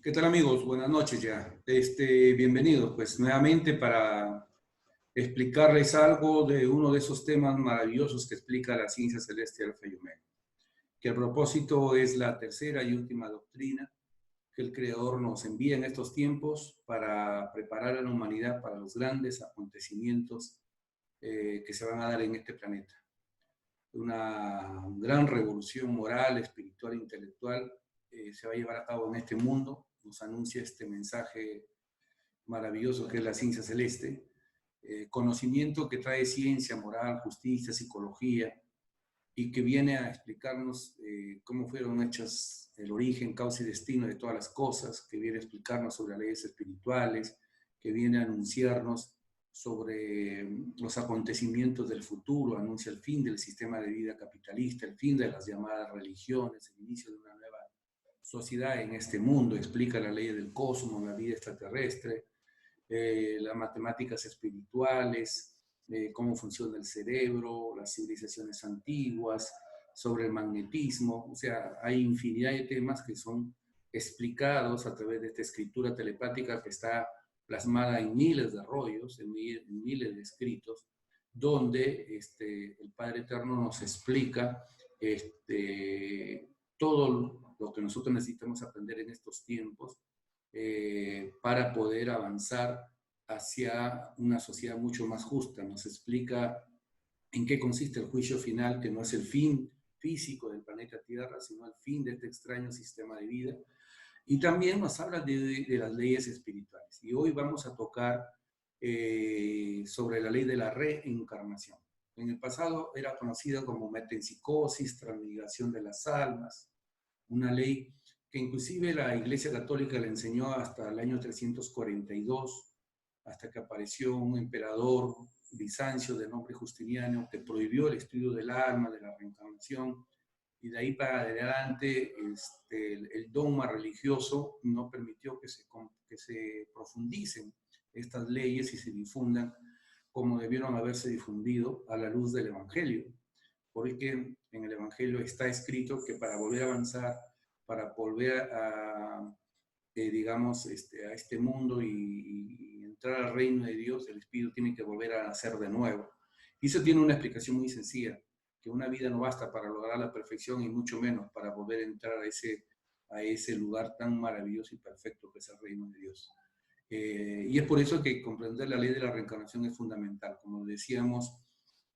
¿Qué tal amigos? Buenas noches ya. Bienvenidos pues nuevamente para explicarles algo de uno de esos temas maravillosos que explica la ciencia celeste Alfa y Omega, que a propósito es la tercera y última doctrina que el Creador nos envía en estos tiempos para preparar a la humanidad para los grandes acontecimientos que se van a dar en este planeta. Una gran revolución moral, espiritual, intelectual se va a llevar a cabo en este mundo. Nos anuncia este mensaje maravilloso que es la ciencia celeste, conocimiento que trae ciencia, moral, justicia, psicología, y que viene a explicarnos cómo fueron hechas el origen, causa y destino de todas las cosas, que viene a explicarnos sobre las leyes espirituales, que viene a anunciarnos sobre los acontecimientos del futuro, anuncia el fin del sistema de vida capitalista, el fin de las llamadas religiones, el inicio de una nueva sociedad en este mundo, explica la ley del cosmos, la vida extraterrestre, las matemáticas espirituales, cómo funciona el cerebro, las civilizaciones antiguas, sobre el magnetismo. O sea, hay infinidad de temas que son explicados a través de esta escritura telepática que está plasmada en miles de rollos, en miles de escritos, donde el Padre Eterno nos explica todo lo que nosotros necesitamos aprender en estos tiempos para poder avanzar hacia una sociedad mucho más justa. Nos explica en qué consiste el juicio final, que no es el fin físico del planeta Tierra, sino el fin de este extraño sistema de vida. Y también nos habla de las leyes espirituales. Y hoy vamos a tocar sobre la ley de la reencarnación. En el pasado era conocida como metempsicosis, transmigración de las almas, una ley que inclusive la Iglesia Católica le enseñó hasta el año 342, hasta que apareció un emperador Bizancio de nombre Justiniano que prohibió el estudio del alma, de la reencarnación, y de ahí para adelante el dogma religioso no permitió que se profundicen estas leyes y se difundan como debieron haberse difundido a la luz del Evangelio. Porque en el Evangelio está escrito que para volver a avanzar, para volver a digamos, a este mundo y entrar al reino de Dios, el Espíritu tiene que volver a nacer de nuevo. Y eso tiene una explicación muy sencilla, que una vida no basta para lograr la perfección y mucho menos para volver a entrar a ese lugar tan maravilloso y perfecto que es el reino de Dios. Y es por eso que comprender la ley de la reencarnación es fundamental. Como decíamos,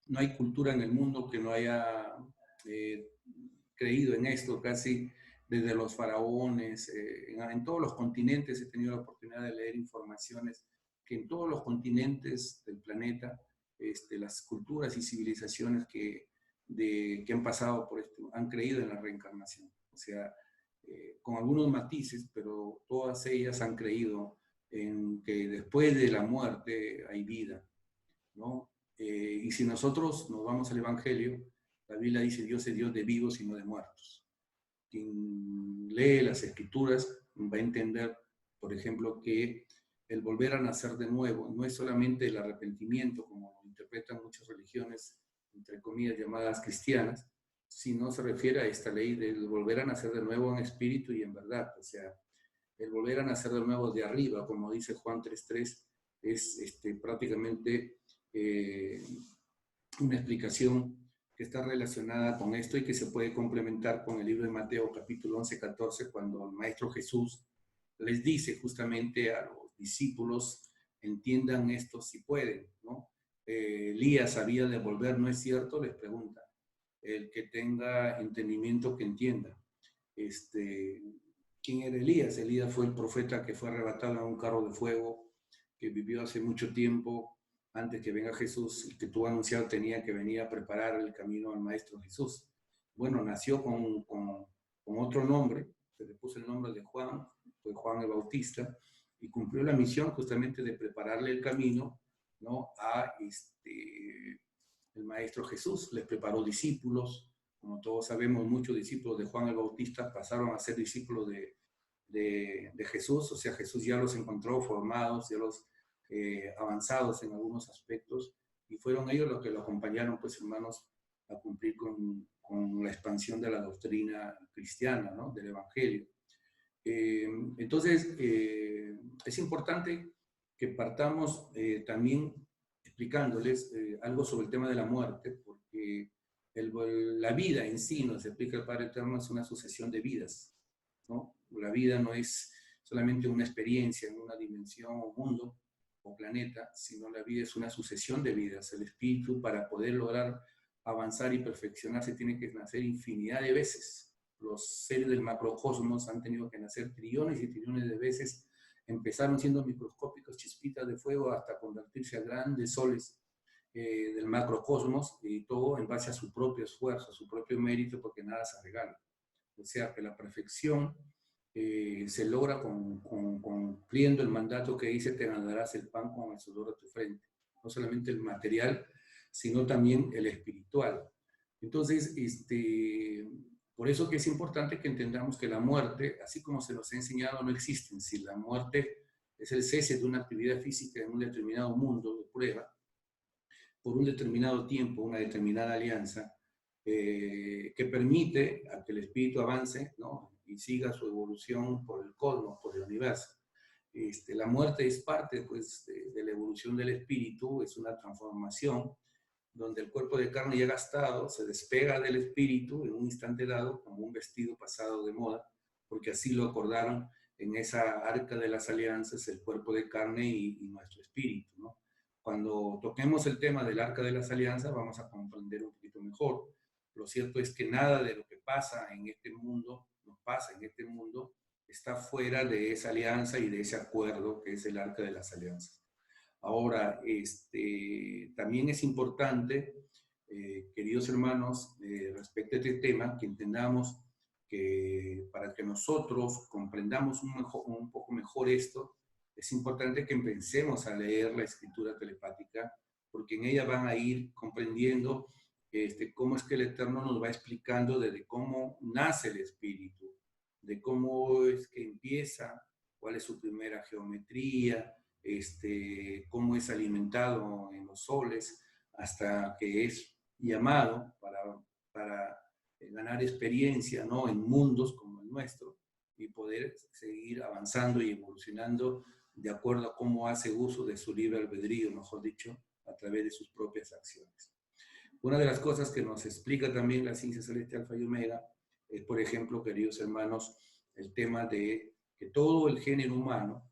no hay cultura en el mundo que no haya eh, creído en esto, casi desde los faraones, en todos los continentes he tenido la oportunidad de leer informaciones que en todos los continentes del planeta, las culturas y civilizaciones que han pasado por esto han creído en la reencarnación. O sea, con algunos matices, pero todas ellas han creído en que después de la muerte hay vida, ¿no? Y si nosotros nos vamos al Evangelio, la Biblia dice Dios es Dios de vivos y no de muertos. Quien lee las Escrituras va a entender, por ejemplo, que el volver a nacer de nuevo no es solamente el arrepentimiento, como lo interpretan muchas religiones, entre comillas, llamadas cristianas, sino se refiere a esta ley del volver a nacer de nuevo en espíritu y en verdad. O sea, el volver a nacer de nuevo de arriba, como dice Juan 3.3, es prácticamente una explicación que está relacionada con esto y que se puede complementar con el libro de Mateo capítulo 11-14, cuando el Maestro Jesús les dice justamente a los discípulos, entiendan esto si pueden, ¿no? Elías había de volver, ¿no es cierto? Les pregunta. El que tenga entendimiento que entienda. ¿Quién era Elías? Elías fue el profeta que fue arrebatado en un carro de fuego, que vivió hace mucho tiempo, antes que venga Jesús, y que tú anunciado tenía que venir a preparar el camino al Maestro Jesús. Bueno, nació con otro nombre, se le puso el nombre de Juan, fue Juan el Bautista, y cumplió la misión justamente de prepararle el camino, ¿no? a el Maestro Jesús. Les preparó discípulos, como todos sabemos, muchos discípulos de Juan el Bautista pasaron a ser discípulos de Jesús, o sea, Jesús ya los encontró formados, ya los avanzados en algunos aspectos, y fueron ellos los que lo acompañaron, pues hermanos, a cumplir con la expansión de la doctrina cristiana, ¿no? Del Evangelio. Entonces, es importante que partamos también explicándoles algo sobre el tema de la muerte, porque la vida en sí, nos explica el Padre Eterno, es una sucesión de vidas, ¿no? La vida no es solamente una experiencia en una dimensión o mundo o planeta, sino la vida es una sucesión de vidas. El espíritu, para poder lograr avanzar y perfeccionarse, tiene que nacer infinidad de veces. Los seres del macrocosmos han tenido que nacer trillones y trillones de veces. Empezaron siendo microscópicos, chispitas de fuego, hasta convertirse a grandes soles del macrocosmos, y todo en base a su propio esfuerzo, a su propio mérito, porque nada se regala. O sea que la perfección se logra cumpliendo el mandato que dice: te ganarás el pan con el sudor de tu frente. No solamente el material, sino también el espiritual. Entonces, por eso que es importante que entendamos que la muerte, así como se nos ha enseñado, no existe en sí. La muerte es el cese de una actividad física en un determinado mundo de prueba, por un determinado tiempo, una determinada alianza, que permite a que el espíritu avance, ¿no? Y siga su evolución por el cosmos, por el universo. La muerte es parte, pues, de la evolución del espíritu, es una transformación donde el cuerpo de carne ya gastado se despega del espíritu en un instante dado, como un vestido pasado de moda, porque así lo acordaron en esa arca de las alianzas, el cuerpo de carne y nuestro espíritu, ¿no? Cuando toquemos el tema del arca de las alianzas, vamos a comprender un poquito mejor. Lo cierto es que nada de lo que pasa en este mundo, nos pasa en este mundo, está fuera de esa alianza y de ese acuerdo que es el arca de las alianzas. Ahora, también es importante, queridos hermanos, respecto a este tema, que entendamos que para que nosotros comprendamos un poco mejor esto, es importante que empecemos a leer la escritura telepática, porque en ella van a ir comprendiendo cómo es que el Eterno nos va explicando desde cómo nace el espíritu, de cómo es que empieza, cuál es su primera geometría, cómo es alimentado en los soles, hasta que es llamado para ganar experiencia, ¿no? En mundos como el nuestro, y poder seguir avanzando y evolucionando de acuerdo a cómo hace uso de su libre albedrío, mejor dicho, a través de sus propias acciones. Una de las cosas que nos explica también la ciencia celeste Alfa y Omega es, por ejemplo, queridos hermanos, el tema de que todo el género humano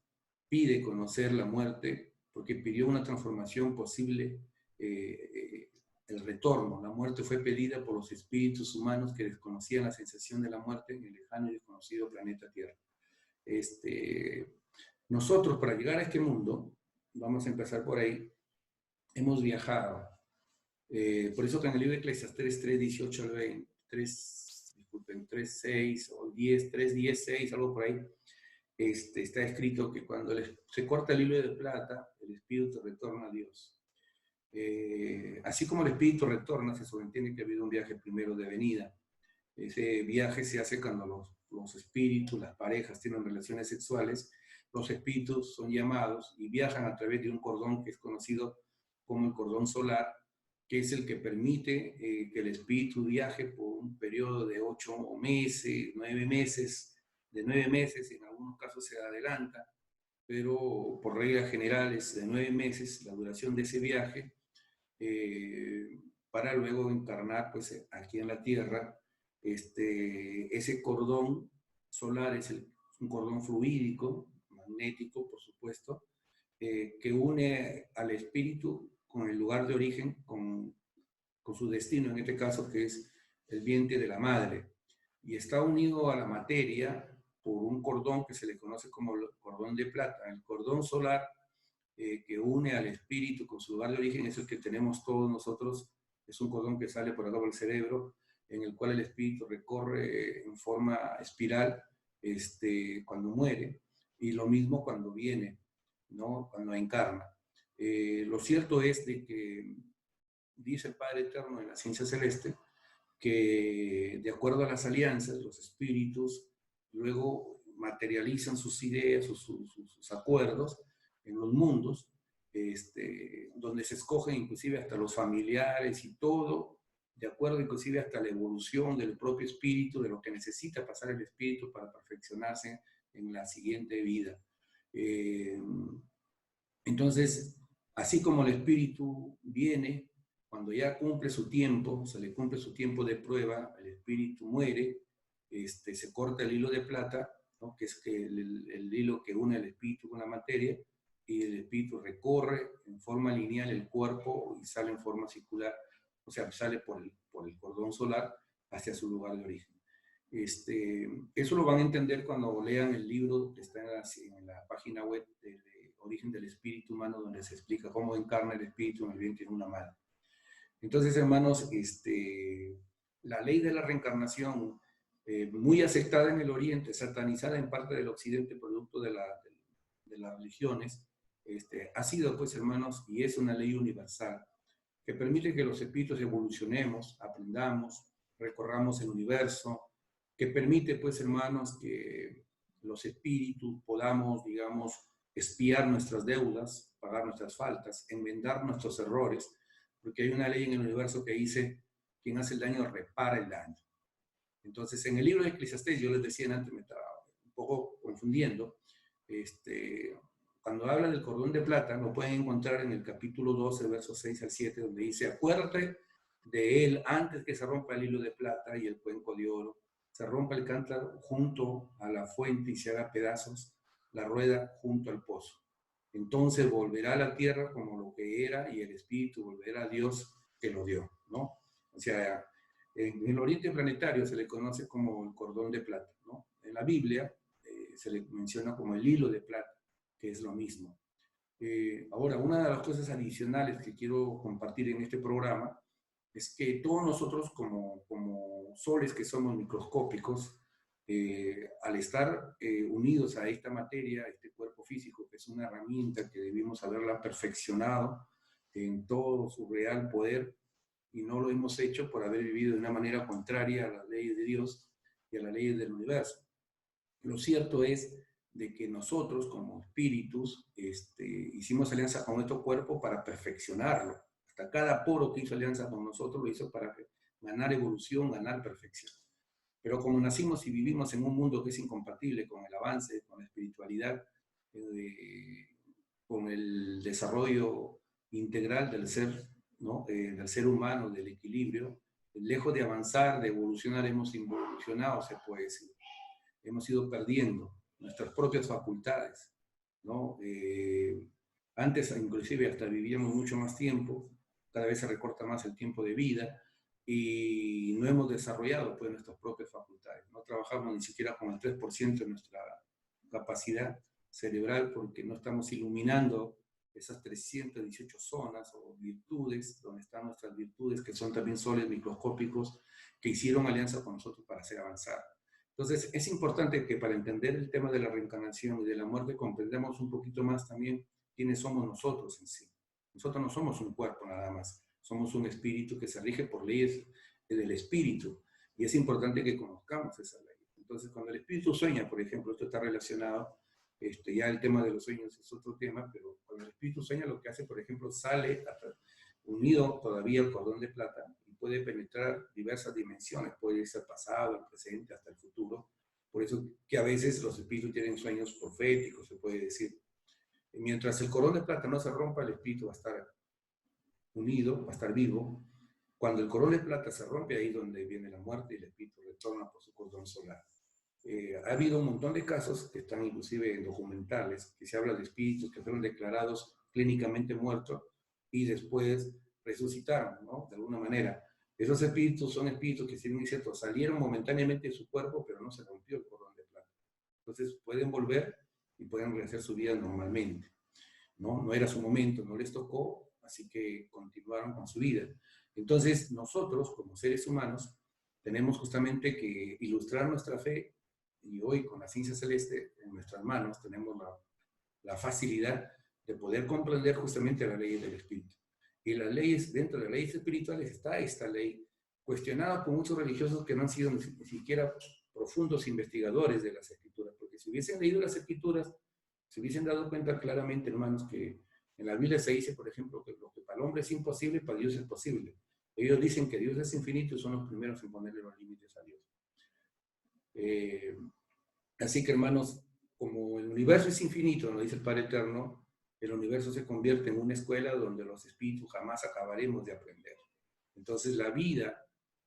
pide conocer la muerte porque pidió una transformación posible, el retorno. La muerte fue pedida por los espíritus humanos que desconocían la sensación de la muerte en el lejano y desconocido planeta Tierra. Nosotros, para llegar a este mundo, vamos a empezar por ahí, hemos viajado. Por eso que en el libro de Eclesiastés 3, 18 al 20, 3, 6 o 10, 3, 10, 6, algo por ahí, está escrito que cuando se corta el hilo de plata, el espíritu retorna a Dios. Así como el espíritu retorna, se sobreentiende que ha habido un viaje primero de venida. Ese viaje se hace cuando los espíritus, las parejas tienen relaciones sexuales, los espíritus son llamados y viajan a través de un cordón que es conocido como el cordón solar, que es el que permite que el espíritu viaje por un periodo de 8 meses, 9 meses, de 9 meses, en algunos casos se adelanta, pero por reglas generales de 9 meses la duración de ese viaje, para luego encarnar pues aquí en la Tierra. Ese cordón solar es un cordón fluídico, magnético por supuesto, que une al espíritu con el lugar de origen, con su destino, en este caso que es el vientre de la madre, y está unido a la materia por un cordón que se le conoce como el cordón de plata. El cordón solar que une al espíritu con su lugar de origen es el que tenemos todos nosotros, es un cordón que sale por acá por el cerebro, en el cual el espíritu recorre en forma espiral cuando muere, y lo mismo cuando viene, ¿no? Cuando encarna. Lo cierto es de que dice el Padre Eterno en la ciencia celeste que de acuerdo a las alianzas, los espíritus luego materializan sus ideas, sus acuerdos en los mundos, donde se escogen inclusive hasta los familiares y todo, de acuerdo inclusive hasta la evolución del propio espíritu, de lo que necesita pasar el espíritu para perfeccionarse en la siguiente vida. Entonces, así como el espíritu viene, cuando ya cumple su tiempo, se le cumple su tiempo de prueba, el espíritu muere, se corta el hilo de plata, ¿no? Que es que el hilo que une el espíritu con la materia, y el espíritu recorre en forma lineal el cuerpo y sale en forma circular, o sea, sale por el cordón solar hacia su lugar de origen. Eso lo van a entender cuando lean el libro que está en la página web de Origen del Espíritu Humano, donde se explica cómo encarna el espíritu en el vientre de una madre. Entonces, hermanos, la ley de la reencarnación, muy aceptada en el Oriente, satanizada en parte del Occidente, producto de las religiones, ha sido, pues, hermanos, y es una ley universal, que permite que los espíritus evolucionemos, aprendamos, recorramos el universo, que permite, pues, hermanos, que los espíritus podamos, digamos, expiar nuestras deudas, pagar nuestras faltas, enmendar nuestros errores, porque hay una ley en el universo que dice, quien hace el daño repara el daño. Entonces, en el libro de Eclesiastés, yo les decía antes, me estaba un poco confundiendo, cuando habla del cordón de plata, lo pueden encontrar en el capítulo 12, versos 6 al 7, donde dice, acuérdate de él antes que se rompa el hilo de plata y el cuenco de oro, se rompa el cántaro junto a la fuente y se haga pedazos la rueda junto al pozo. Entonces volverá a la tierra como lo que era y el espíritu volverá a Dios que lo dio, ¿no? O sea, en el oriente planetario se le conoce como el cordón de plata, ¿no? En la Biblia se le menciona como el hilo de plata, que es lo mismo. Ahora, una de las cosas adicionales que quiero compartir en este programa es que todos nosotros como soles que somos microscópicos, al estar unidos a esta materia, a este cuerpo físico, que es una herramienta que debimos haberla perfeccionado en todo su real poder, y no lo hemos hecho por haber vivido de una manera contraria a las leyes de Dios y a las leyes del universo. Lo cierto es de que nosotros como espíritus hicimos alianza con nuestro cuerpo para perfeccionarlo. Hasta cada poro que hizo alianza con nosotros lo hizo para ganar evolución, ganar perfección. Pero como nacimos y vivimos en un mundo que es incompatible con el avance, con la espiritualidad, con el desarrollo integral del ser, ¿no? Del ser humano, del equilibrio, lejos de avanzar, de evolucionar, hemos involucionado, se puede decir. Hemos ido perdiendo nuestras propias facultades, ¿no? Antes, inclusive, hasta vivíamos mucho más tiempo, cada vez se recorta más el tiempo de vida, y no hemos desarrollado, pues, nuestras propias facultades. No trabajamos ni siquiera con el 3% de nuestra capacidad cerebral porque no estamos iluminando esas 318 zonas o virtudes, donde están nuestras virtudes, que son también soles microscópicos, que hicieron alianza con nosotros para hacer avanzar. Entonces, es importante que para entender el tema de la reencarnación y de la muerte comprendamos un poquito más también quiénes somos nosotros en sí. Nosotros no somos un cuerpo nada más, somos un espíritu que se rige por leyes del espíritu, y es importante que conozcamos esa ley. Entonces, cuando el espíritu sueña, por ejemplo, esto está relacionado, ya el tema de los sueños es otro tema, pero cuando el espíritu sueña, lo que hace, por ejemplo, sale unido todavía al cordón de plata, puede penetrar diversas dimensiones, puede ser pasado, el presente, hasta el futuro. Por eso que a veces los espíritus tienen sueños proféticos, se puede decir. Mientras el cordón de plata no se rompa, el espíritu va a estar unido, va a estar vivo. Cuando el cordón de plata se rompe, ahí es donde viene la muerte y el espíritu retorna por su cordón solar. Ha habido un montón de casos que están inclusive en documentales, que se habla de espíritus que fueron declarados clínicamente muertos y después resucitaron, ¿no? De alguna manera. Esos espíritus son espíritus que, si bien es cierto, salieron momentáneamente de su cuerpo, pero no se rompió el cordón de plata. Entonces pueden volver y pueden rehacer su vida normalmente, ¿no? No era su momento, no les tocó, así que continuaron con su vida. Entonces nosotros, como seres humanos, tenemos justamente que ilustrar nuestra fe, y hoy con la ciencia celeste en nuestras manos tenemos la facilidad de poder comprender justamente las leyes del espíritu. Y las leyes, dentro de las leyes espirituales está esta ley, cuestionada por muchos religiosos que no han sido ni siquiera profundos investigadores de las escrituras, porque si hubiesen leído las escrituras, se hubiesen dado cuenta claramente, hermanos, que en la Biblia se dice, por ejemplo, que lo que para el hombre es imposible, para Dios es posible. Ellos dicen que Dios es infinito y son los primeros en ponerle los límites a Dios. Así que, hermanos, universo es infinito, nos dice el Padre Eterno, el universo se convierte en una escuela donde los espíritus jamás acabaremos de aprender. Entonces la vida,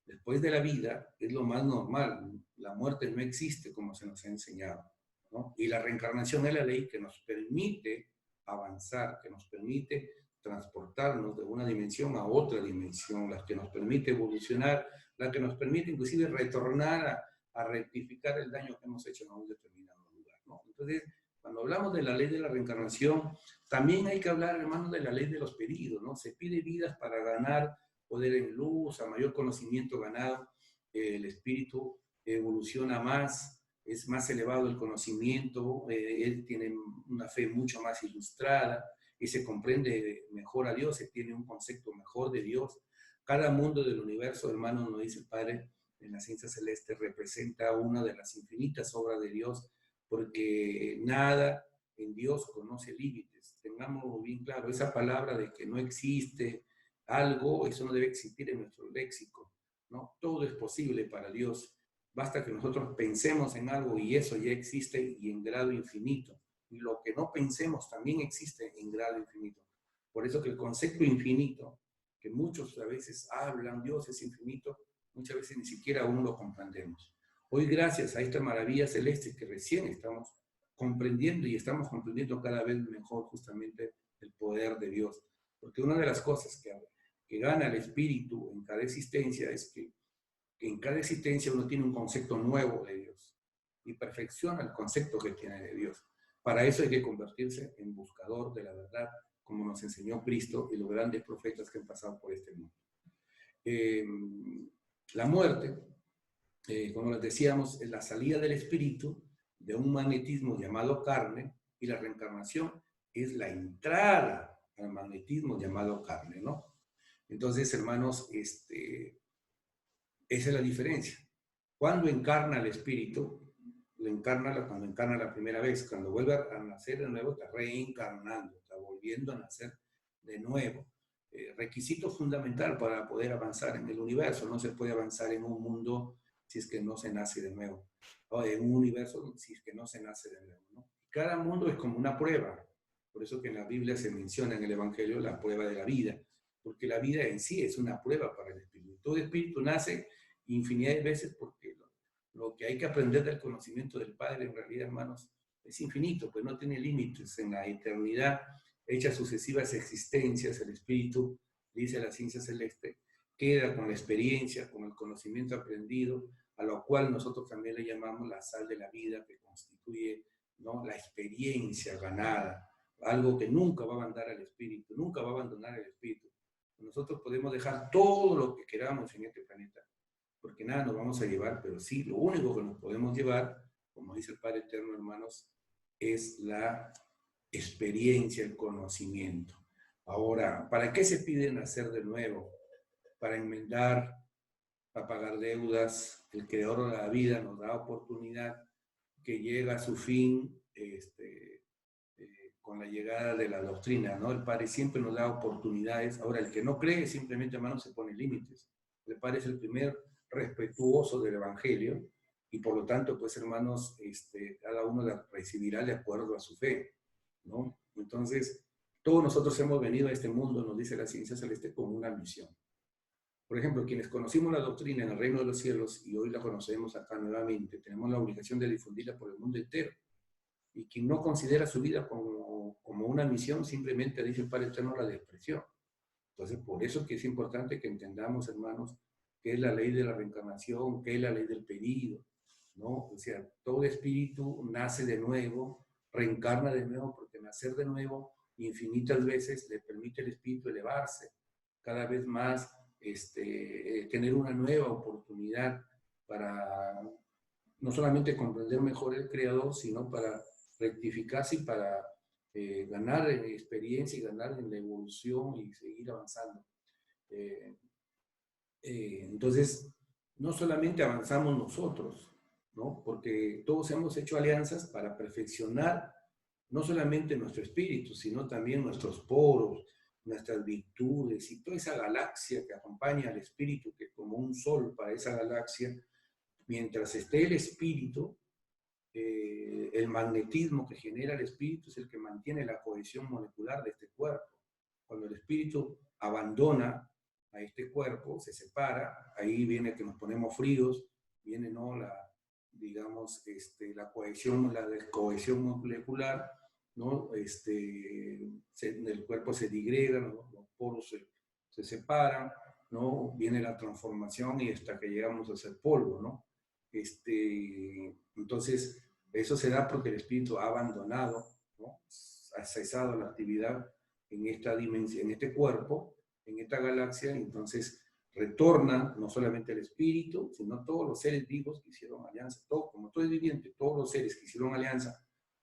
después de la vida, es lo más normal. La muerte no existe como se nos ha enseñado, ¿no? Y la reencarnación es la ley que nos permite avanzar, que nos permite transportarnos de una dimensión a otra dimensión, la que nos permite evolucionar, la que nos permite inclusive retornar a rectificar el daño que hemos hecho en un determinado lugar, ¿no? Entonces, cuando hablamos de la ley de la reencarnación, también hay que hablar, hermanos, de la ley de los pedidos, ¿no? Se pide vidas para ganar poder en luz, a mayor conocimiento ganado, el espíritu evoluciona más, es más elevado el conocimiento, él tiene una fe mucho más ilustrada y se comprende mejor a Dios, se tiene un concepto mejor de Dios. Cada mundo del universo, hermano, nos dice el Padre, en la ciencia celeste representa una de las infinitas obras de Dios, porque nada en Dios conoce límites. Tengamos bien claro, esa palabra de que no existe algo, eso no debe existir en nuestro léxico, ¿no? Todo es posible para Dios. Basta que nosotros pensemos en algo y eso ya existe y en grado infinito. Y lo que no pensemos también existe en grado infinito. Por eso que el concepto infinito, que muchos a veces hablan, Dios es infinito, muchas veces ni siquiera aún lo comprendemos. Hoy, gracias a esta maravilla celeste que recién estamos comprendiendo y estamos comprendiendo cada vez mejor justamente el poder de Dios. Porque una de las cosas que gana el espíritu en cada existencia es que en cada existencia uno tiene un concepto nuevo de Dios y perfecciona el concepto que tiene de Dios. Para eso hay que convertirse en buscador de la verdad, como nos enseñó Cristo y los grandes profetas que han pasado por este mundo. La muerte, como les decíamos, es la salida del espíritu de un magnetismo llamado carne, y la reencarnación es la entrada al magnetismo llamado carne, ¿no? Entonces, hermanos, esa es la diferencia. Cuando encarna el espíritu, cuando encarna la primera vez, cuando vuelve a nacer de nuevo, está reencarnando, está volviendo a nacer de nuevo. Requisito fundamental para poder avanzar en el universo. No se puede avanzar en un mundo si es que no se nace de nuevo, o en un universo si es que no se nace de nuevo, ¿no? Cada mundo es como una prueba. Por eso que en la Biblia se menciona en el Evangelio la prueba de la vida, porque la vida en sí es una prueba para el espíritu. Todo espíritu nace infinidad de veces porque lo que hay que aprender del conocimiento del Padre, en realidad, hermanos, es infinito, pues no tiene límites. En la eternidad, hechas sucesivas existencias, el espíritu, dice la ciencia celeste, queda con la experiencia, con el conocimiento aprendido, a lo cual nosotros también le llamamos la sal de la vida, que constituye, ¿no?, la experiencia ganada, algo que nunca va a abandonar al espíritu, nunca va a abandonar al espíritu. Nosotros podemos dejar todo lo que queramos en este planeta, porque nada nos vamos a llevar, pero sí, lo único que nos podemos llevar, como dice el Padre Eterno, hermanos, es la experiencia, el conocimiento. Ahora, ¿para qué se pide nacer de nuevo? Para enmendar, para pagar deudas. El Creador de la vida nos da oportunidad que llega a su fin con la llegada de la doctrina, ¿no? El Padre siempre nos da oportunidades. Ahora, el que no cree, simplemente, hermano, se pone límites. El Padre es el primer respetuoso del Evangelio y por lo tanto, pues, hermanos, cada uno la recibirá de acuerdo a su fe, ¿no? Entonces, todos nosotros hemos venido a este mundo, nos dice la ciencia celeste, con una misión. Por ejemplo, quienes conocimos la doctrina en el reino de los cielos y hoy la conocemos acá nuevamente, tenemos la obligación de difundirla por el mundo entero. Y quien no considera su vida como una misión, simplemente dice el Padre Eterno, la despreció. Entonces, por eso que es importante que entendamos, hermanos, qué es la ley de la reencarnación, qué es la ley del pedido, ¿no? O sea, todo espíritu nace de nuevo, reencarna de nuevo, porque nacer de nuevo infinitas veces le permite al espíritu elevarse, cada vez más tener una nueva oportunidad para no solamente comprender mejor el Creador, sino para rectificarse y para ganar en experiencia y ganar en la evolución y seguir avanzando. Entonces, no solamente avanzamos nosotros, ¿no? Porque todos hemos hecho alianzas para perfeccionar no solamente nuestro espíritu, sino también nuestros poros, nuestras virtudes y toda esa galaxia que acompaña al espíritu, que como un sol para esa galaxia, mientras esté el espíritu, el magnetismo que genera el espíritu es el que mantiene la cohesión molecular de este cuerpo. Cuando el espíritu abandona a este cuerpo, se separa, ahí viene que nos ponemos fríos, viene, ¿no?, digamos, la cohesión, la descohesión molecular, ¿no? El cuerpo se digrega, ¿no? Los poros se separan, ¿no? Viene la transformación y hasta que llegamos a ser polvo, ¿no? Entonces, eso se da porque el espíritu ha abandonado, ¿no?, ha cesado la actividad en esta dimensión, en este cuerpo, en esta galaxia, y entonces retorna no solamente el espíritu, sino todos los seres vivos que hicieron alianza, como todo es viviente, todos los seres que hicieron alianza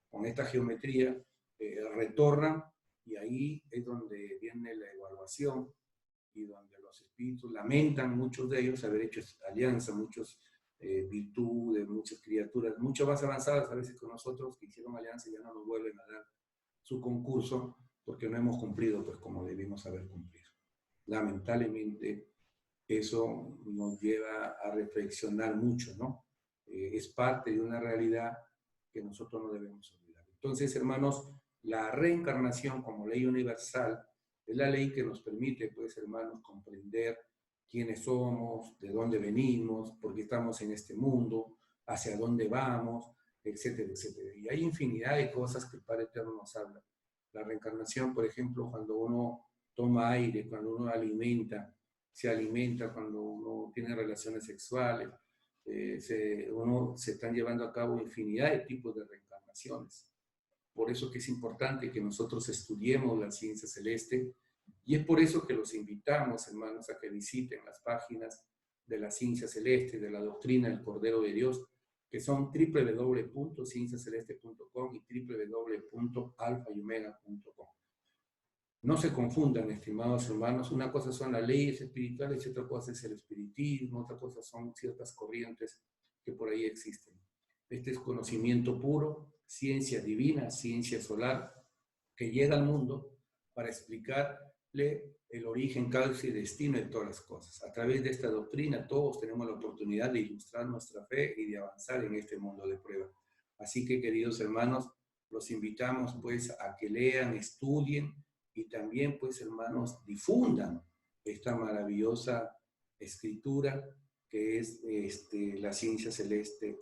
con esta geometría, retornan, y ahí es donde viene la evaluación, y donde los espíritus lamentan, muchos de ellos, haber hecho alianza, muchos virtudes, muchas criaturas, mucho más avanzadas a veces que nosotros, que hicieron alianza y ya no nos vuelven a dar su concurso, porque no hemos cumplido pues como debimos haber cumplido. Lamentablemente, eso nos lleva a reflexionar mucho, ¿no? Es parte de una realidad que nosotros no debemos olvidar. Entonces, hermanos, la reencarnación como ley universal es la ley que nos permite, pues, hermanos, comprender quiénes somos, de dónde venimos, por qué estamos en este mundo, hacia dónde vamos, etcétera, etcétera. Y hay infinidad de cosas que el Padre Eterno nos habla. La reencarnación, por ejemplo, cuando uno toma aire, cuando uno se alimenta, cuando uno tiene relaciones sexuales, se están llevando a cabo infinidad de tipos de reencarnaciones. Por eso que es importante que nosotros estudiemos la ciencia celeste, y es por eso que los invitamos, hermanos, a que visiten las páginas de la ciencia celeste, de la doctrina del Cordero de Dios, que son www.cienciaceleste.com y www.alfayomega.com. No se confundan, estimados hermanos, una cosa son las leyes espirituales y otra cosa es el espiritismo, otra cosa son ciertas corrientes que por ahí existen. Este es conocimiento puro, ciencia divina, ciencia solar, que llega al mundo para explicarle el origen, causa y destino de todas las cosas. A través de esta doctrina todos tenemos la oportunidad de ilustrar nuestra fe y de avanzar en este mundo de prueba. Así que, queridos hermanos, los invitamos pues a que lean, estudien, y también, pues, hermanos, difundan esta maravillosa escritura que es la ciencia celeste